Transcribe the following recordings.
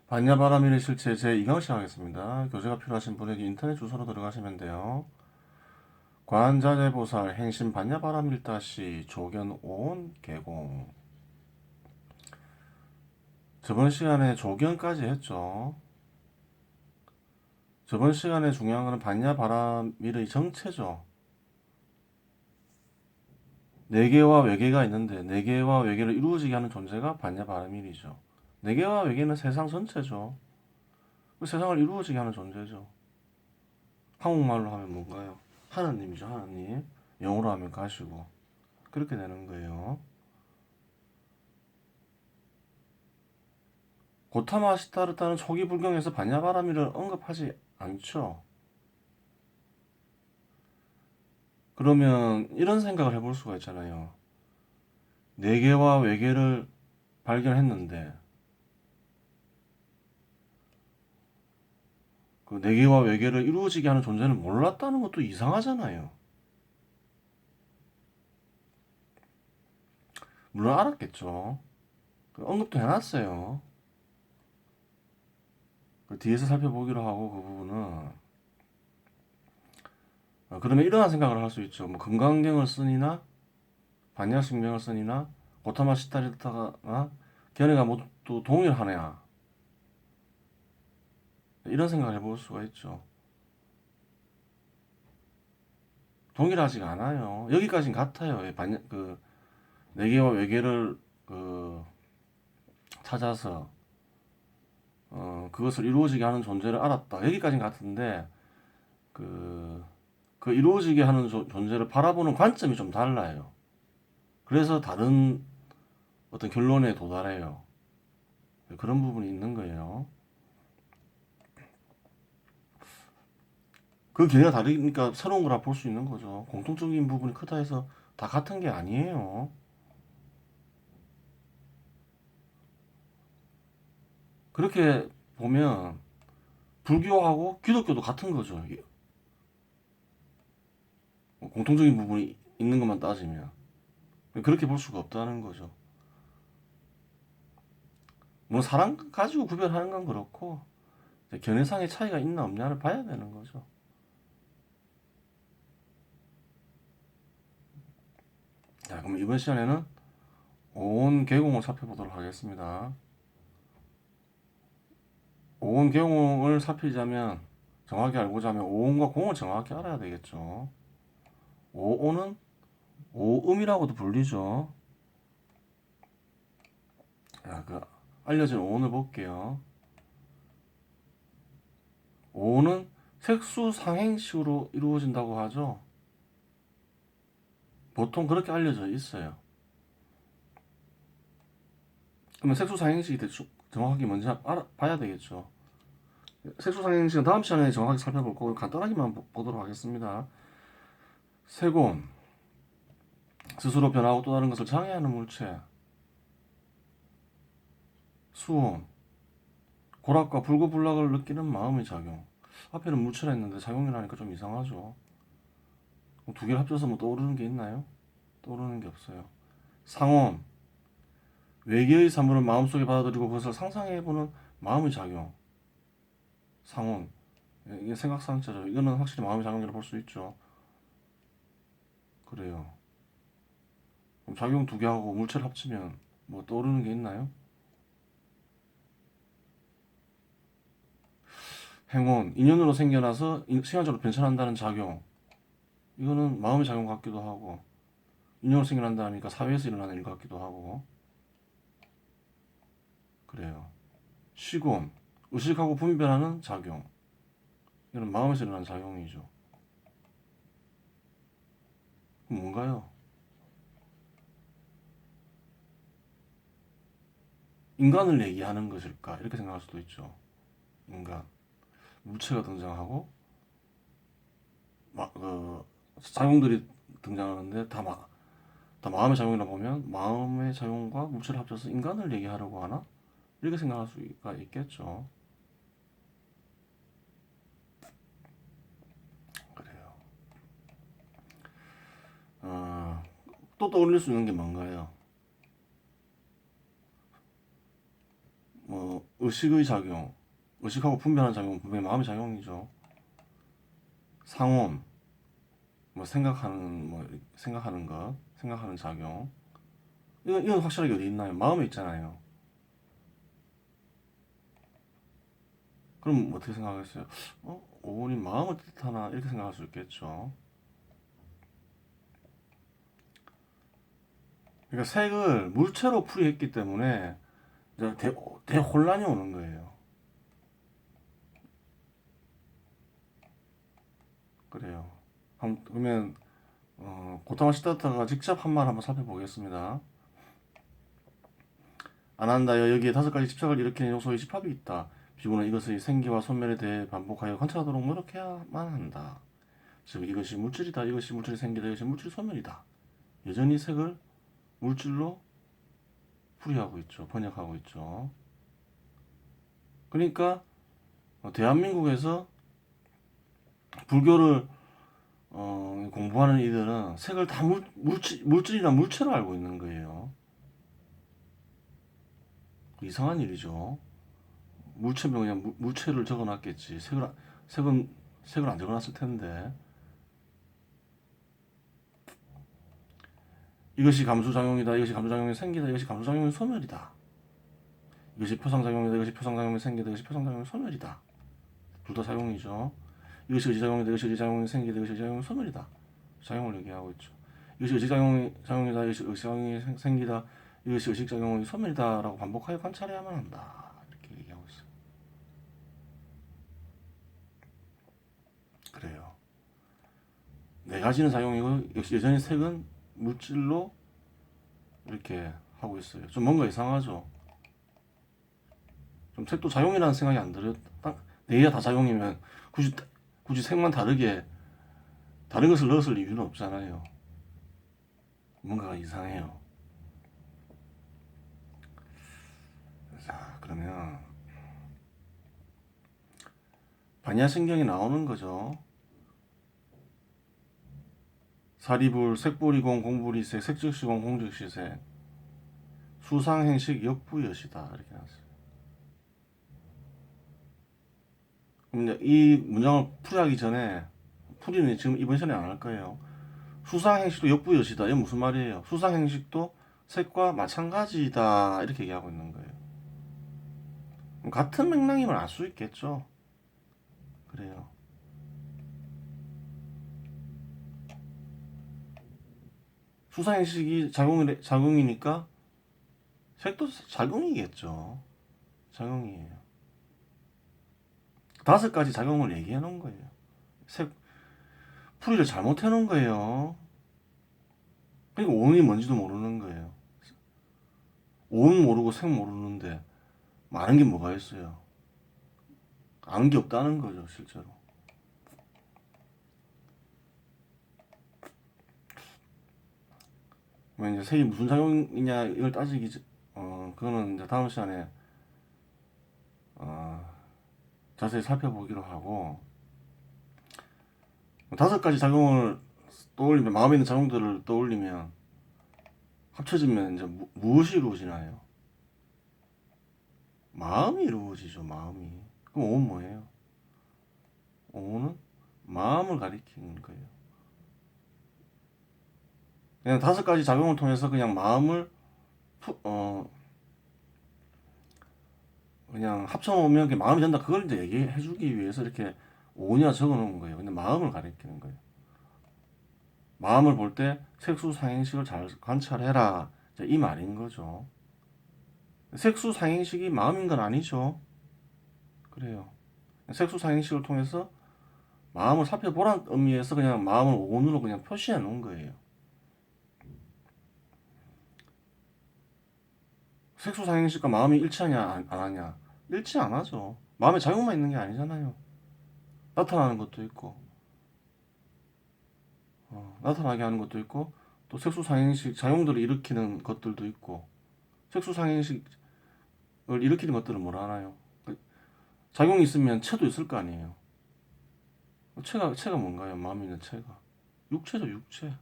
반야바라밀의 실체 제2강 시작하겠습니다. 교재가 필요하신 분에게 인터넷 주소로 들어가시면 돼요. 관자재보살 행신 반야바라밀 다시 조견 온 개공. 저번 시간에 조견까지 했죠. 저번 시간에 중요한 것은 반야바라밀의 정체죠. 내계와 외계가 있는데 내계와 외계를 이루어지게 하는 존재가 반야바라밀이죠. 내계와 외계는 세상 전체죠. 그 세상을 이루어지게 하는 존재죠. 한국말로 하면 뭔가요? 하나님이죠, 하나님. 영어로 하면 가시고. 그렇게 되는 거예요. 고타마 시타르타는 초기 불경에서 반야바라밀을 언급하지 않죠. 그러면 이런 생각을 해볼 수가 있잖아요. 내계와 외계를 발견했는데 그 내계와 외계를 이루어지게 하는 존재는 몰랐다는 것도 이상하잖아요. 물론 알았겠죠. 언급도 해놨어요. 그 뒤에서 살펴보기로 하고 그 부분은 그러면 이러한 생각을 할 수 있죠. 뭐 금강경을 쓰니나 반야신경을 쓰니나 고타마 시타르타가 걔네가 모두 동일하냐 이런 생각을 해볼 수가 있죠. 동일하지가 않아요. 여기까지는 같아요. 그 내계와 외계를 그 찾아서 그것을 이루어지게 하는 존재를 알았다. 여기까지는 같은데 그, 그 이루어지게 하는 존재를 바라보는 관점이 좀 달라요. 그래서 다른 어떤 결론에 도달해요. 그런 부분이 있는 거예요. 그 견해가 다르니까 새로운 걸 볼 수 있는 거죠. 공통적인 부분이 크다 해서 다 같은 게 아니에요. 그렇게 보면 불교하고 기독교도 같은 거죠. 공통적인 부분이 있는 것만 따지면 그렇게 볼 수가 없다는 거죠. 뭐 사람 가지고 구별하는 건 그렇고 견해상의 차이가 있나 없냐를 봐야 되는 거죠. 자, 그럼 이번 시간에는 오온 계공을 살펴보도록 하겠습니다. 오온 계공을 살피자면 정확히 알고자 하면 오온과 공을 정확히 알아야 되겠죠. 오온은 오음이라고도 불리죠. 자, 그 알려진 오온을 볼게요. 오온은 색수상행식으로 이루어진다고 하죠. 보통 그렇게 알려져 있어요. 그러면 색수상행식이 대충 정확하게 뭔지 봐야 되겠죠. 색소상행식은 다음 시간에 정확하게 살펴볼 거고 간단하게만 보도록 하겠습니다. 세곤, 스스로 변하고 또 다른 것을 장애하는 물체. 수온, 고락과 불고불락을 느끼는 마음의 작용. 앞에는 물체라 했는데 작용이라니까 좀 이상하죠. 두 개를 합쳐서 뭐 떠오르는 게 있나요? 떠오르는 게 없어요. 상온, 외계의 사물을 마음속에 받아들이고 그것을 상상해보는 마음의 작용. 상온, 이게 생각상처죠. 이거는 확실히 마음의 작용이라고 볼 수 있죠. 그래요. 그럼 작용 두 개하고 물체를 합치면 뭐 떠오르는 게 있나요? 행운, 인연으로 생겨나서 시간적으로 변천한다는 작용. 이거는 마음의 작용 같기도 하고, 인연으로 생겨난다니까 사회에서 일어나는 일 같기도 하고, 그래요. 시곤, 의식하고 분별하는 작용. 이거는 마음에서 일어나는 작용이죠. 그럼 뭔가요? 인간을 얘기하는 것일까? 이렇게 생각할 수도 있죠. 인간. 물체가 등장하고, 작용들이 등장하는데 다 마음의 작용이라 보면 마음의 작용과 물체를 합쳐서 인간을 얘기하려고 하나? 이렇게 생각할 수가 있겠죠. 그래요. 어, 또 떠올릴 수 있는 게 뭔가요? 뭐 의식의 작용, 의식하고 분별하는 작용은 분명히 마음의 작용이죠. 상온, 뭐 생각하는 것, 생각하는 작용. 이건 확실하게 어디 있나요? 마음에 있잖아요. 그럼 어떻게 생각하겠어요? 오온이 마음을 뜻하나 이렇게 생각할 수 있겠죠. 그러니까 색을 물체로 풀이했기 때문에 이제 대혼란이 오는 거예요. 그래요. 그러면 고타마 시다타가 직접 한 말 한번 살펴보겠습니다. 아난다여 여기에 다섯 가지 집착을 일으키는 요소의 집합이 있다. 비구는 이것의 생기와 소멸에 대해 반복하여 관찰하도록 노력해야만 한다. 즉 이것이 물질이다. 이것이 물질이 생기다. 이것이 물질이 소멸이다. 여전히 색을 물질로 풀이하고 있죠. 번역하고 있죠. 그러니까 대한민국에서 불교를 공부하는 이들은 색을 다 물질이나 물체로 알고 있는 거예요. 이상한 일이죠. 물체면 그냥 물체를 적어놨겠지. 색은 안 적어놨을 텐데. 이것이 감수작용이다. 이것이 감수작용이 생기다. 이것이 감수작용이 소멸이다. 이것이 표상작용이다. 이것이 표상작용이 생기다. 이것이 표상작용이 소멸이다. 둘 다 작용이죠. 이것이 의지작용이다. 이것이 의지작용이 생기다. 이것이 의지작용이 소멸이다. 작용을 얘기하고 있죠. 이것이 의지작용이다. 이것이 의지작용이 생기다. 이것이 의식작용의 소멸이다라고 반복하여 관찰해야만 한다. 이렇게 얘기하고 있어요. 그래요. 네 가지는 작용이고 역시 여전히 색은 물질로 이렇게 하고 있어요. 좀 뭔가 이상하죠. 좀 색도 작용이라는 생각이 안 들어요. 네개가 다 작용이면 굳이 색만 다른 것을 넣었을 이유는 없잖아요. 뭔가가 이상해요. 자, 그러면 반야신경이 나오는 거죠. 사리불, 색불이공, 공불이색, 색즉시공, 공즉시색, 수상행식, 역부여시다 이렇게 나왔어요. 그럼 이제 이 문장을 풀이하기 전에 풀이는 지금 이번 시간에 안 할 거예요. 수상행식도 역부여시다. 이게 무슨 말이에요? 수상행식도 색과 마찬가지다 이렇게 얘기하고 있는 거예요. 같은 맥락임을 알 수 있겠죠. 그래요. 수상행식이 작용이니까 색도 작용이겠죠. 작용이에요. 다섯 가지 작용을 얘기해 놓은 거예요. 풀이를 잘못 해 놓은 거예요. 그러니까 오온이 뭔지도 모르는 거예요. 오온 모르고 색 모르는데 많은 게 뭐가 있어요. 아는 게 없다는 거죠, 실제로. 이제 색이 무슨 작용이냐 이걸 그거는 이제 다음 시간에 어, 자세히 살펴보기로 하고 다섯 가지 작용을 떠올리면 마음에 있는 작용들을 떠올리면 합쳐지면 이제 무엇이 이루어지나요? 마음이 이루어지죠. 마음이. 그럼 오은 뭐예요? 오는 마음을 가리키는 거예요. 그냥 다섯 가지 작용을 통해서 그냥 마음을 그냥 합쳐놓으면 마음이 된다. 그걸 이제 얘기해주기 위해서 이렇게 오냐 적어놓은 거예요. 근데 마음을 가리키는 거예요. 마음을 볼 때 색수상행식을 잘 관찰해라. 이 말인 거죠. 색수상행식이 마음인 건 아니죠. 그래요. 색수상행식을 통해서 마음을 살펴보라는 의미에서 그냥 마음을 오온으로 그냥 표시해 놓은 거예요. 색수상행식과 마음이 일치하냐 안 하냐? 일치 안 하죠. 마음에 작용만 있는 게 아니잖아요. 나타나는 것도 있고 나타나게 하는 것도 있고 또 색수상행식 작용들을 일으키는 것들도 있고 색수상행식을 일으키는 것들은 뭐라 하나요? 작용이 있으면 체도 있을 거 아니에요. 체가 뭔가요? 마음에 있는 체가 육체죠. 육체.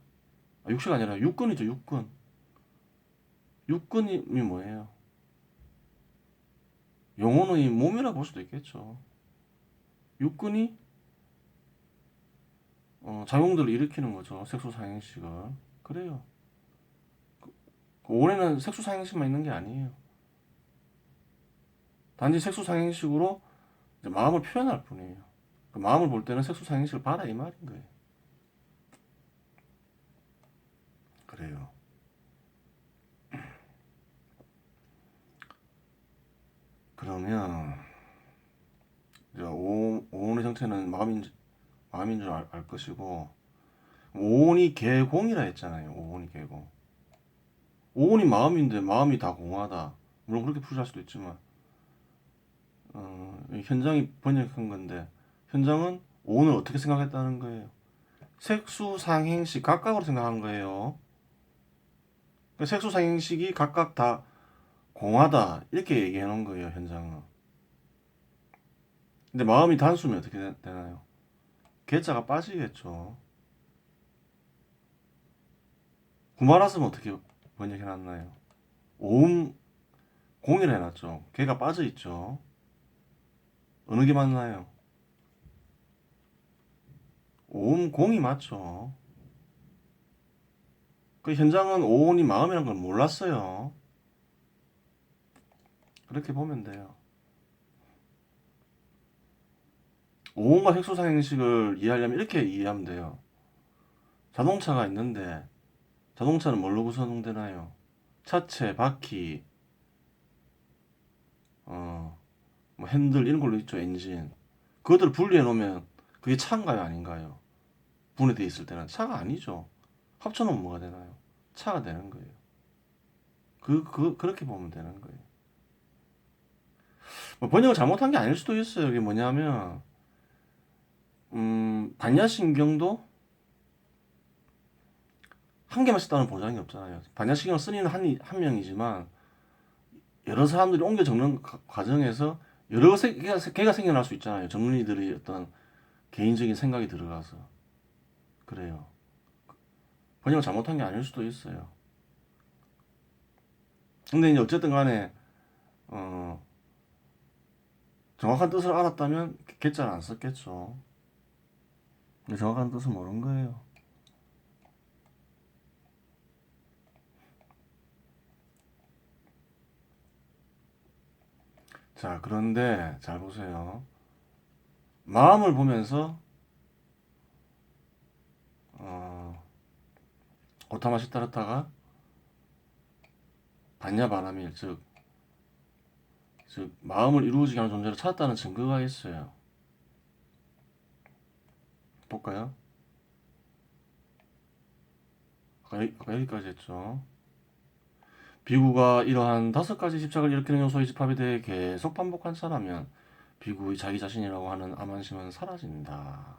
육체가 아니라 육근이죠. 육근. 육근이 뭐예요? 영혼의 몸이라 볼 수도 있겠죠. 육근이 작용들을 일으키는 거죠. 색소상행식을. 그래요. 그 올해는 색소상행식만 있는 게 아니에요. 단지 색소상행식으로 이제 마음을 표현할 뿐이에요. 그 마음을 볼 때는 색소상행식을 봐라 이 말인 거예요. 그래요. 그러면 이제 오온의 정체는 마음인 줄 알 것이고, 오온이 개공이라 했잖아요. 오온이 개공. 오온이 마음인데 마음이 다 공하다. 물론 그렇게 풀이할 수도 있지만 현장이 번역한 건데, 현장은 오온을 어떻게 생각했다는 거예요? 색수상행식 각각으로 생각한 거예요. 그러니까 색수상행식이 각각 다 공하다 이렇게 얘기해 놓은 거예요. 현장은. 근데 마음이 단수면 어떻게 되나요? 개자가 빠지겠죠. 구말았으면 어떻게 번역해 놨나요? 오음 공이라 해놨죠. 개가 빠져 있죠. 어느 게 맞나요? 오음 공이 맞죠. 그 현장은 오온이 마음이란 걸 몰랐어요. 그렇게 보면 돼요. 오온과 핵수상행식을 이해하려면 이렇게 이해하면 돼요. 자동차가 있는데 자동차는 뭘로 구성되나요? 차체, 바퀴, 뭐 핸들 이런 걸로 있죠. 엔진. 그것들을 분리해 놓으면 그게 차인가요, 아닌가요? 분해돼 있을 때는 차가 아니죠. 합쳐놓으면 뭐가 되나요? 차가 되는 거예요. 그렇게 보면 되는 거예요. 뭐 번역을 잘못한 게 아닐 수도 있어요. 이게 뭐냐면, 반야신경도 한 개만 썼다는 보장이 없잖아요. 반야신경 쓴 이는 한 명이지만, 여러 사람들이 옮겨 적는 과정에서 여러 개가 생겨날 수 있잖아요. 정리들이 어떤 개인적인 생각이 들어가서. 그래요. 번역을 잘못한 게 아닐 수도 있어요. 근데 이제 어쨌든 간에, 어, 정확한 뜻을 알았다면 개자를 안 썼겠죠. 근데 정확한 뜻은 모르는 거예요. 자, 그런데 잘 보세요. 마음을 보면서 어, 오타마 시타르타가 반야바라밀 즉 마음을 이루어지게 하는 존재를 찾았다는 증거가 있어요. 볼까요? 아까 여기까지 했죠. 비구가 이러한 5가지 집착을 일으키는 요소의 집합에 대해 계속 반복한사라면 비구의 자기 자신이라고 하는 암환심은 사라진다.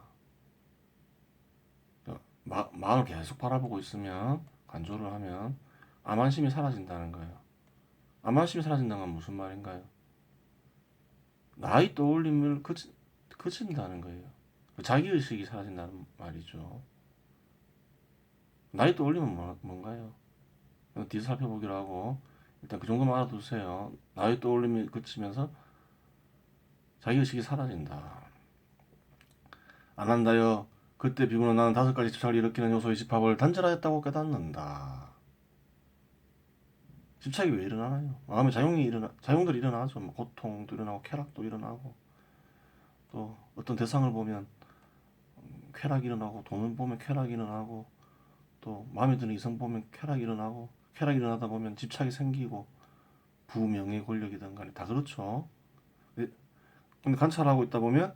마음을 계속 바라보고 있으면, 간조를 하면 암환심이 사라진다는 거예요. 암환심이 사라진다는 건 무슨 말인가요? 나의 떠올림을 그친다는 거예요. 자기의식이 사라진다는 말이죠. 나의 떠올림은 뭔가요? 뒤에서 살펴보기로 하고 일단 그 정도만 알아두세요. 나의 떠올림이 그치면서 자기의식이 사라진다. 안 한다요. 그때 비구는 나는 5가지 집착을 일으키는 요소의 집합을 단절하였다고 깨닫는다. 집착이 왜 일어나나요? 마음의 자용들이 일어나죠. 뭐 고통도 일어나고 쾌락도 일어나고, 또 어떤 대상을 보면 쾌락이 일어나고, 돈을 보면 쾌락이 일어나고, 또 마음에 드는 이성 보면 쾌락이 일어나고, 쾌락이 일어나다 보면 집착이 생기고, 부명예 권력이든 간에 다 그렇죠. 근데 관찰하고 있다 보면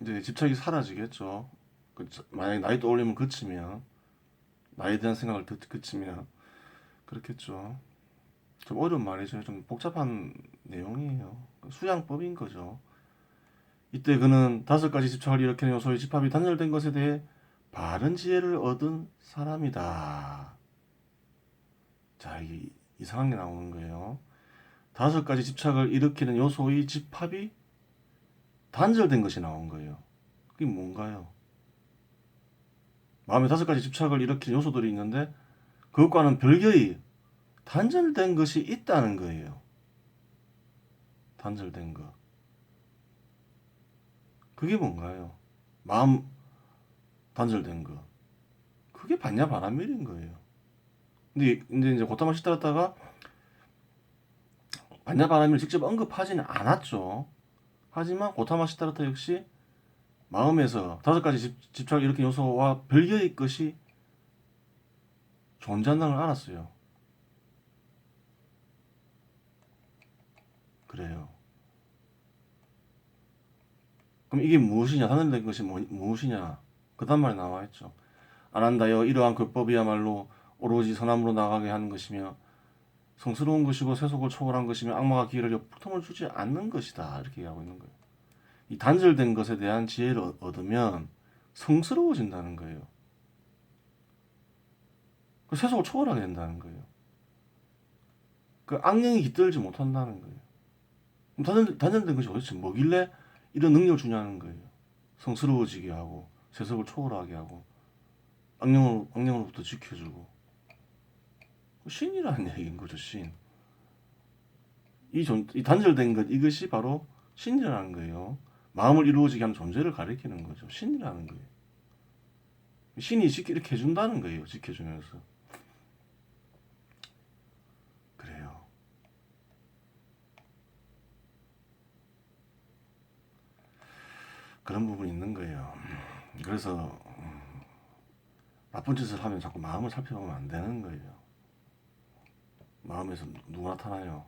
이제 집착이 사라지겠죠. 만약에 나이 떠올리면 그치면, 나에 대한 생각을 그치면 그렇겠죠. 좀 어려운 말이죠. 좀 복잡한 내용이에요. 수양법인 거죠. 이때 그는 5가지 집착을 일으키는 요소의 집합이 단절된 것에 대해 바른 지혜를 얻은 사람이다. 자, 이게 이상한 게 나오는 거예요. 5가지 집착을 일으키는 요소의 집합이 단절된 것이 나온 거예요. 그게 뭔가요? 마음에 5가지 집착을 일으키는 요소들이 있는데 그것과는 별개의 단절된 것이 있다는 거예요. 단절된 거. 그게 뭔가요? 마음 단절된 거. 그게 반야 바라밀인 거예요. 근데 이제 고타마 시타르타가 반야 바라밀을 직접 언급하지는 않았죠. 하지만 고타마 시타르타 역시 마음에서 다섯 가지 집착 일으킨 요소와 별개의 것이 존재한다는 걸 알았어요. 그래요. 그럼 이게 무엇이냐? 단절된 것이 무엇이냐? 그 다음 말에 나와 있죠. 안한다여 이러한 율법이야말로 오로지 선함으로 나가게 하는 것이며 성스러운 것이고 세속을 초월한 것이며 악마가 기회를 역부통을 주지 않는 것이다. 이렇게 얘기하고 있는 거예요. 이 단절된 것에 대한 지혜를 얻으면 성스러워진다는 거예요. 그 세속을 초월하게 된다는 거예요. 그 악령이 깃들지 못한다는 거예요. 그럼 단절된 것이 도대체 뭐길래 이런 능력을 주냐는 거예요. 성스러워지게 하고 세속을 초월하게 하고 악령으로부터 지켜주고 신이라는 얘기인 거죠. 신. 이 단절된 것 이것이 바로 신이라는 거예요. 마음을 이루어지게 하는 존재를 가리키는 거죠. 신이라는 거예요. 신이 이렇게 해준다는 거예요. 지켜주면서. 그래요. 그런 부분이 있는 거예요. 그래서 나쁜 짓을 하면 자꾸 마음을 살펴보면 안 되는 거예요. 마음에서 누가 나타나요?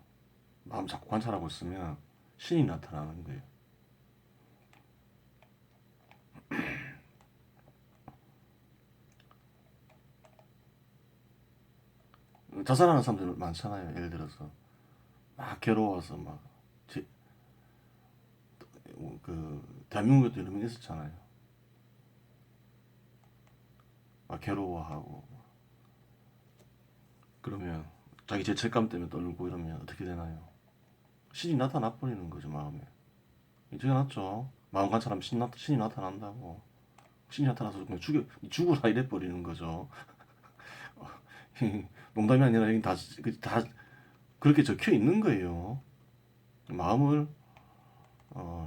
마음 자꾸 관찰하고 있으면 신이 나타나는 거예요. 자살하는 사람들 많잖아요. 예를 들어서 막 괴로워서 대한민국에도 이런 게 있었잖아요. 막 괴로워하고 그러면 자기 죄책감 때문에 떨고 이러면 어떻게 되나요? 신이 나타나 버리는 거죠. 마음에. 이제 났죠. 마음 관찰하면 신이 나타난다고. 신이 나타나서 그냥 죽으라 이래 버리는 거죠. 농담이 아니라 여기 다 그렇게 적혀 있는 거예요. 마음을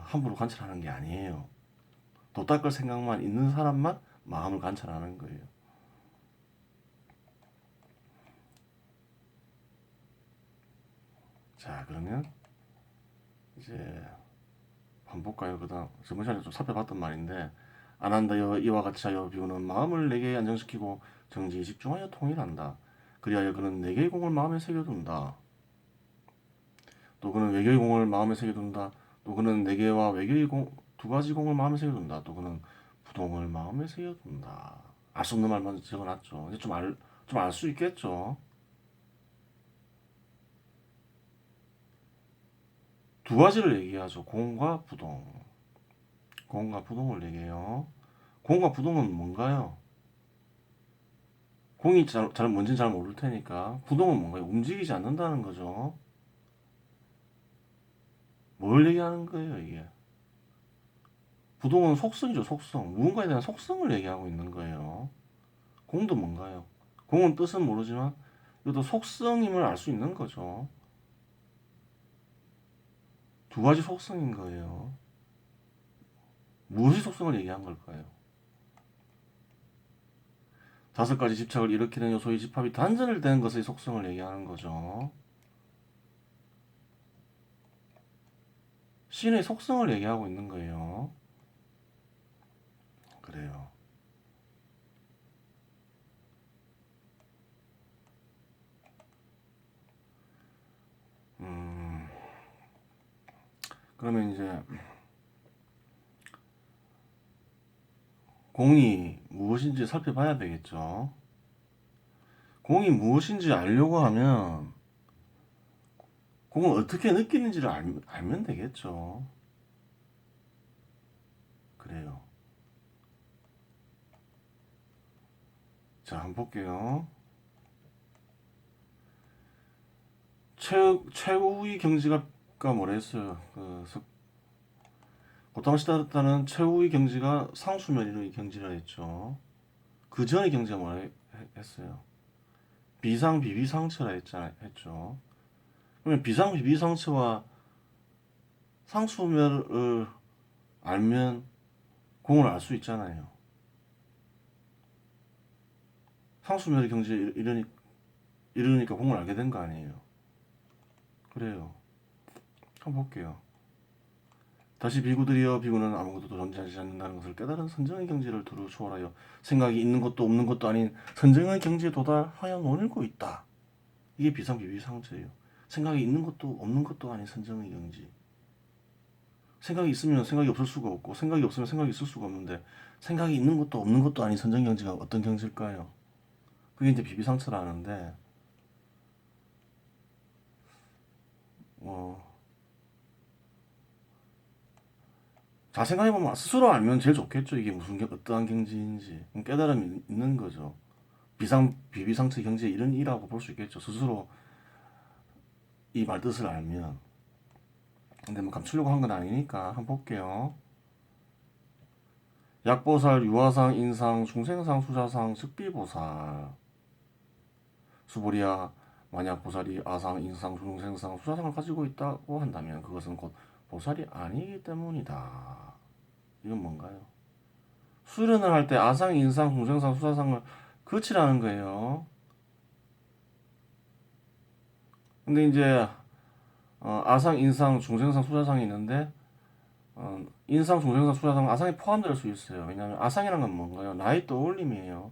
함부로 관찰하는 게 아니에요. 도 닦을 생각만 있는 사람만 마음을 관찰하는 거예요. 자, 그러면 이제 한번 볼까요? 그다음 저번 시간에 좀 살펴봤던 말인데 안한다여 이와 같이 하여 비우는 마음을 내게 안정시키고 정지에 집중하여 통일한다. 그리하여 그는 네 개의 공을 마음에 새겨둔다. 또 그는 외교의 공을 마음에 새겨둔다. 또 그는 네 개와 외교의 두 가지 공을 마음에 새겨둔다. 또 그는 부동을 마음에 새겨둔다. 알 수 없는 말만 적어놨죠. 이제 좀 알 수 있겠죠. 두 가지를 얘기하죠. 공과 부동. 공과 부동을 얘기해요. 공과 부동은 뭔가요? 공이 뭔지는 잘 모를 테니까 부동은 뭔가요? 움직이지 않는다는 거죠. 뭘 얘기하는 거예요, 이게? 부동은 속성이죠, 속성. 무언가에 대한 속성을 얘기하고 있는 거예요. 공도 뭔가요? 공은 뜻은 모르지만 이것도 속성임을 알 수 있는 거죠. 두 가지 속성인 거예요. 무엇의 속성을 얘기한 걸까요? 다섯 가지 집착을 일으키는 요소의 집합이 단절된 것의 속성을 얘기하는 거죠. 신의 속성을 얘기하고 있는 거예요. 그래요. 그러면 이제 공이 무엇인지 살펴봐야 되겠죠. 공이 무엇인지 알려고 하면 공을 어떻게 느끼는지를 알면 되겠죠. 그래요. 자, 한번 볼게요. 최후의 경지가 뭐라 했어요? 고타마 시다르타는 최후의 경지가 상수면의 경지라 했죠. 그 전의 경지가 뭐라 했어요? 비상 비비상체라 했죠. 그러면 비상 비비상체와 상수멸을 알면 공을 알 수 있잖아요. 상수멸의 경지에 이르니까 공을 알게 된 거 아니에요. 그래요. 한번 볼게요. 다시 비구들이여, 비구는 아무것도 존재하지 않는다는 것을 깨달은 선정의 경지를 두루 초월하여 생각이 있는 것도 없는 것도 아닌 선정의 경지에 도달하여 논일고 있다. 이게 비상비비상체예요. 생각이 있는 것도 없는 것도 아닌 선정의 경지. 생각이 있으면 생각이 없을 수가 없고, 생각이 없으면 생각이 있을 수가 없는데, 생각이 있는 것도 없는 것도 아닌 선정의 경지가 어떤 경지일까요? 그게 이제 비비상체라는데, 잘 생각해보면 스스로 알면 제일 좋겠죠. 이게 무슨 어떠한 경지인지 깨달음이 있는 거죠. 비비상체 경지의 이런 이라고 볼 수 있겠죠. 스스로 이 말뜻을 알면. 근데 뭐 감추려고 한 건 아니니까 한번 볼게요. 약보살, 유화상, 인상, 중생상, 수자상, 즉비보살. 수보리야, 만약 보살이 아상, 인상, 중생상, 수자상을 가지고 있다고 한다면 그것은 곧 보살이 아니기 때문이다. 이건 뭔가요? 수련을 할 때 아상, 인상, 중생상, 수자상을 거치라는 거예요. 근데 이제 아상, 인상, 중생상, 수자상이 있는데 인상, 중생상, 수자상, 아상이 포함될 수 있어요. 왜냐하면 아상이라는 건 뭔가요? 나의 떠올림이에요.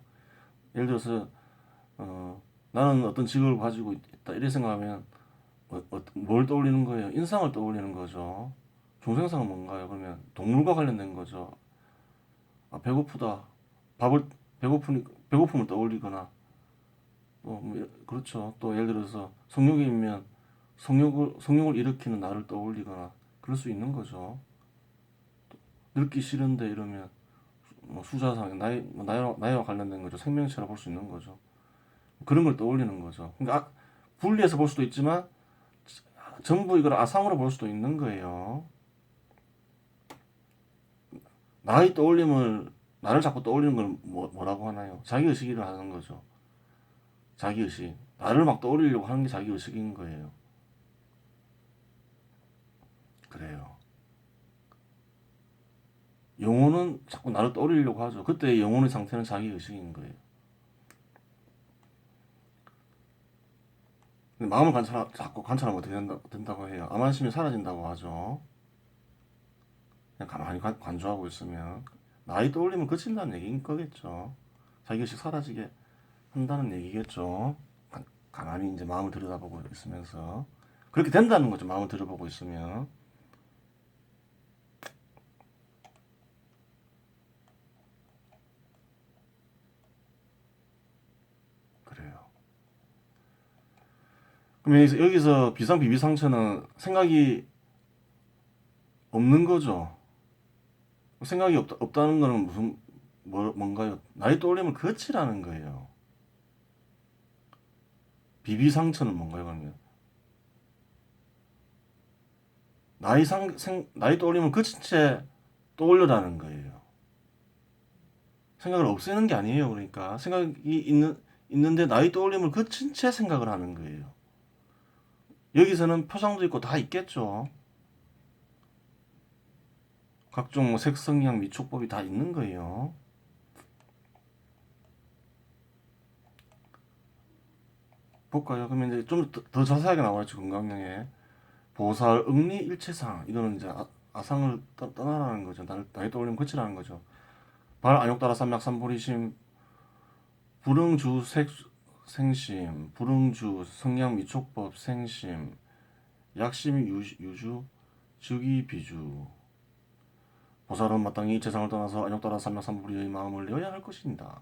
예를 들어서 나는 어떤 직업을 가지고 있다 이렇게 생각하면 뭘 떠올리는 거예요? 인상을 떠올리는 거죠. 중생상은 뭔가요? 그러면 동물과 관련된 거죠. 배고프다. 밥을 배고픔을 떠올리거나 그렇죠. 또 예를 들어서 성욕이면 성욕을 일으키는 나를 떠올리거나 그럴 수 있는 거죠. 늙기 싫은데 이러면 수자상 나이와 관련된 거죠. 생명체라 볼 수 있는 거죠. 그런 걸 떠올리는 거죠. 그러니까 분리해서 볼 수도 있지만 전부 이걸 아상으로 볼 수도 있는 거예요. 나의 떠올림을 나를 자꾸 떠올리는 걸 뭐라고 하나요? 자기의식이라 하는 거죠. 자기의식. 나를 막 떠올리려고 하는 게 자기의식인 거예요. 그래요. 영혼은 자꾸 나를 떠올리려고 하죠. 그때 영혼의 상태는 자기의식인 거예요. 근데 마음을 자꾸 관찰하면 어떻게 된다고 해요? 암안심이 사라진다고 하죠. 그냥 가만히 관조하고 있으면 나의 떠올림을 그친다는 얘기인 거겠죠. 자기의식 사라지게 한다는 얘기겠죠. 가만히 이제 마음을 들여다보고 있으면서 그렇게 된다는 거죠. 마음을 들여보고 있으면. 그래요. 그럼 여기서 비상비비상체는 생각이 없는 거죠. 생각이 없다는 거는 뭔가요? 나의 떠올림을 거치라는 거예요. 비비상체는 뭔가요, 그러면? 나의 떠올림을 거친 채 떠올려라는 거예요. 생각을 없애는 게 아니에요. 그러니까 있는데 나의 떠올림을 거친 채 생각을 하는 거예요. 여기서는 표상도 있고 다 있겠죠. 각종 뭐 색성향 미촉법이 다 있는 거예요. 볼까요? 그러면 이제 좀 더 자세하게 나와있죠. 건강령에 보살, 응리, 일체상 이거는 이제 아상을 떠나라는 거죠. 나의 떠올림 거치라는 거죠. 발, 안욕따라, 삼약, 삼보리심, 불응주, 생심, 불응주, 성향, 미촉법, 생심, 약심, 유주, 즉위, 비주. 보살은 마땅히 재상을 떠나서 안욕따라, 삼약, 삼보리의 마음을 내어야 할 것이다.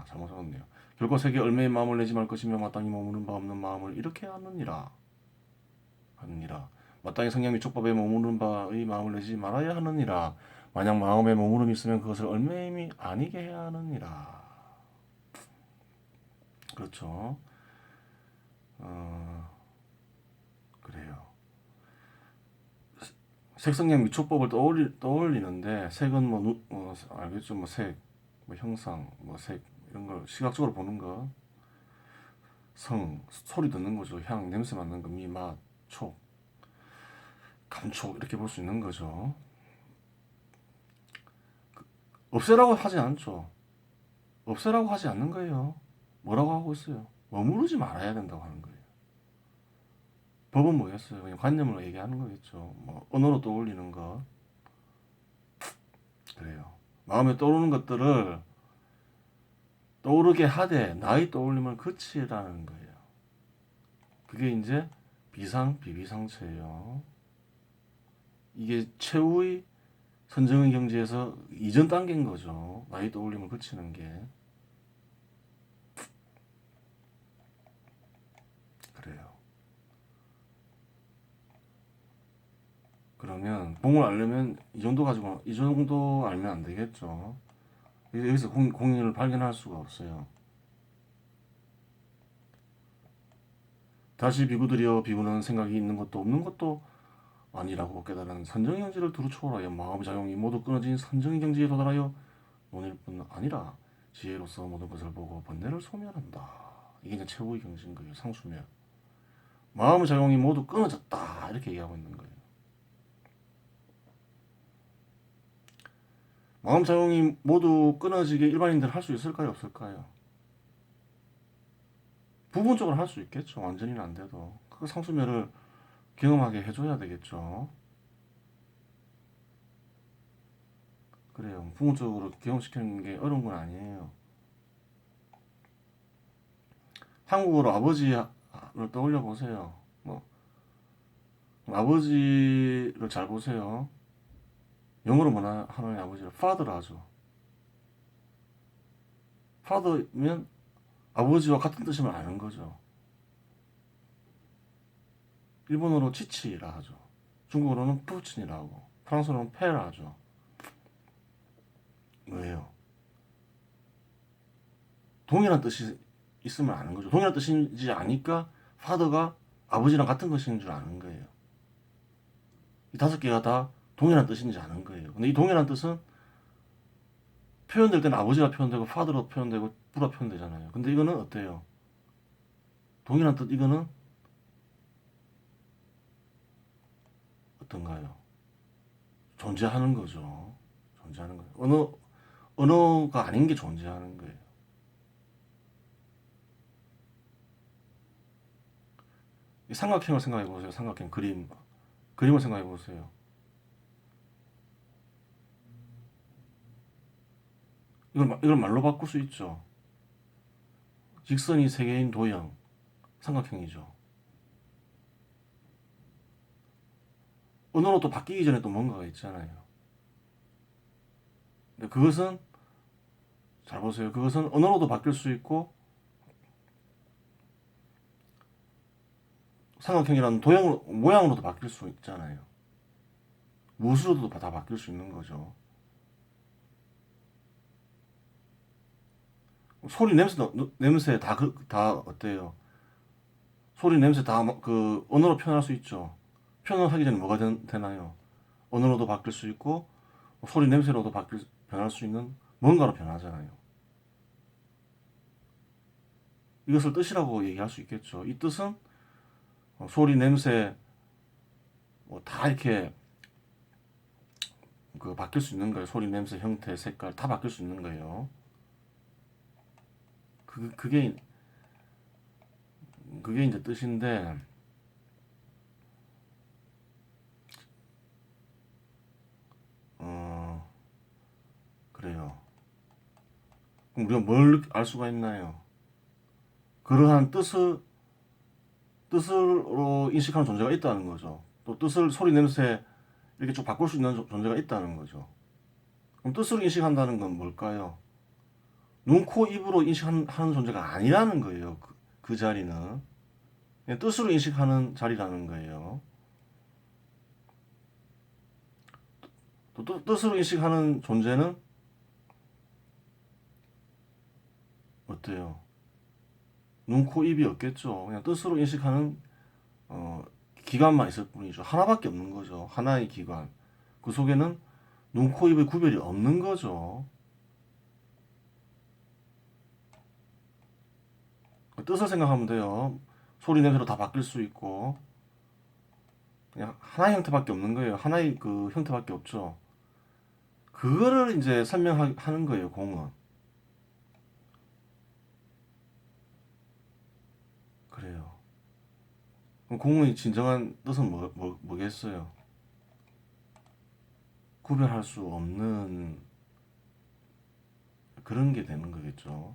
잘못 적었네요. 결코 세계 얼매의 마음을 내지 말 것이며 마땅히 머무는 바 없는 마음을 이렇게 하느니라. 마땅히 성향 미촉법에 머무는 바의 마음을 내지 말아야 하느니라. 만약 마음에 머무름이 있으면 그것을 얼매임이 아니게 해야 하느니라. 그렇죠. 그래요. 색성향 미촉법을 떠올리는데 색은 알겠죠? 뭐 색, 뭐 형상, 뭐 색, 이런 걸 시각적으로 보는 거, 성, 소리 듣는 거죠. 향, 냄새 맡는 거, 미, 맛, 촉, 감촉 이렇게 볼 수 있는 거죠. 없애라고 하지 않죠. 없애라고 하지 않는 거예요. 뭐라고 하고 있어요? 머무르지 말아야 된다고 하는 거예요. 법은 뭐겠어요? 그냥 관념을 얘기하는 거겠죠. 뭐 언어로 떠올리는 거. 그래요. 마음에 떠오르는 것들을 떠오르게 하되 나의 떠올림을 그치라는 거예요. 그게 이제 비상 비비상체예요. 이게 최후의 선정의 경지에서 이전 단계인 거죠. 나의 떠올림을 그치는 게. 그래요. 그러면 봉을 알려면 이 정도 알면 안 되겠죠. 여기서 공인을 발견할 수가 없어요. 다시 비구들이여 비구는 생각이 있는 것도 없는 것도 아니라고 깨달은 선정의 경지를 두루 초월하여 마음작용이 모두 끊어진 선정의 경지에 도달하여 논일 뿐 아니라 지혜로서 모든 것을 보고 번뇌를 소멸한다. 이게 이제 최고의 경지인 거예요. 상수멸. 마음의 작용이 모두 끊어졌다. 이렇게 얘기하고 있는 거예요. 마음 작용이 모두 끊어지게 일반인들 할 수 있을까요? 없을까요? 부분적으로 할 수 있겠죠. 완전히는 안 돼도. 그 상수멸을 경험하게 해줘야 되겠죠. 그래요. 부분적으로 경험시키는 게 어려운 건 아니에요. 한국어로 아버지를 떠올려 보세요. 뭐 아버지를 잘 보세요. 영어로 뭐나 하나님 아버지를 father 하죠. father면 아버지와 같은 뜻임을 아는 거죠. 일본어로 치치라 하죠. 중국어로는 푸친이라고, 프랑스어로는 페라 하죠. 왜요? 동일한 뜻이 있으면 아는 거죠. 동일한 뜻인지 아니까 father가 아버지랑 같은 것인 줄 아는 거예요. 이 다섯 개가 다 동일한 뜻인지 아는 거예요. 근데 이 동일한 뜻은 표현될 때는 아버지가 표현되고 father로 표현되고 부라 표현되잖아요. 근데 이거는 어때요? 동일한 뜻 이거는 어떤가요? 존재하는 거죠. 존재하는 거예요. 언어가 아닌 게 존재하는 거예요. 이 삼각형을 생각해 보세요. 삼각형 그림을 생각해 보세요. 이걸 말로 바꿀 수 있죠. 직선이 세 개인 도형 삼각형이죠. 언어로 또 바뀌기 전에 또 뭔가가 있잖아요. 근데 그것은 잘 보세요. 그것은 언어로도 바뀔 수 있고 삼각형이라는 도형으로 모양으로도 바뀔 수 있잖아요. 무엇으로도 다 바뀔 수 있는 거죠. 소리 냄새 다 어때요? 소리 냄새 다 그 언어로 표현할 수 있죠. 표현을 하기 전에 뭐가 되나요? 언어로도 바뀔 수 있고 소리 냄새로도 변할 수 있는 뭔가로 변하잖아요. 이것을 뜻이라고 얘기할 수 있겠죠. 이 뜻은 소리 냄새 뭐다 이렇게 그 바뀔 수 있는 거예요. 소리 냄새 형태 색깔 다 바뀔 수 있는 거예요. 그게 이제 뜻인데 그래요. 그럼 우리가 뭘 알 수가 있나요? 그러한 뜻으로 인식하는 존재가 있다는 거죠. 또 뜻을 소리 냄새 이렇게 쭉 바꿀 수 있는 존재가 있다는 거죠. 그럼 뜻으로 인식한다는 건 뭘까요? 눈, 코, 입으로 인식하는 존재가 아니라는 거예요. 그 자리는 그냥 뜻으로 인식하는 자리라는 거예요. 또 뜻으로 인식하는 존재는 어때요? 눈, 코, 입이 없겠죠. 그냥 뜻으로 인식하는 기관만 있을 뿐이죠. 하나밖에 없는 거죠. 하나의 기관. 그 속에는 눈, 코, 입의 구별이 없는 거죠. 그 뜻을 생각하면 돼요. 소리 냄새로 다 바뀔 수 있고 그냥 하나의 형태밖에 없는 거예요. 하나의 그 형태밖에 없죠. 그거를 이제 설명하는 거예요, 공은. 그래요. 그럼 공의 진정한 뜻은 뭐겠어요? 구별할 수 없는 그런 게 되는 거겠죠.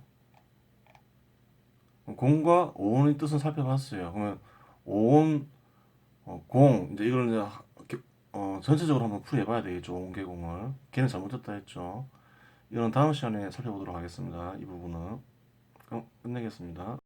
공과 오온의 뜻은 살펴봤어요. 그러면 오온, 공, 이제 이걸 이제 전체적으로 한번 풀이해봐야 되겠죠. 오온계공을. 걔는 잘못했다 했죠. 이건 다음 시간에 살펴보도록 하겠습니다. 이 부분은. 그럼 끝내겠습니다.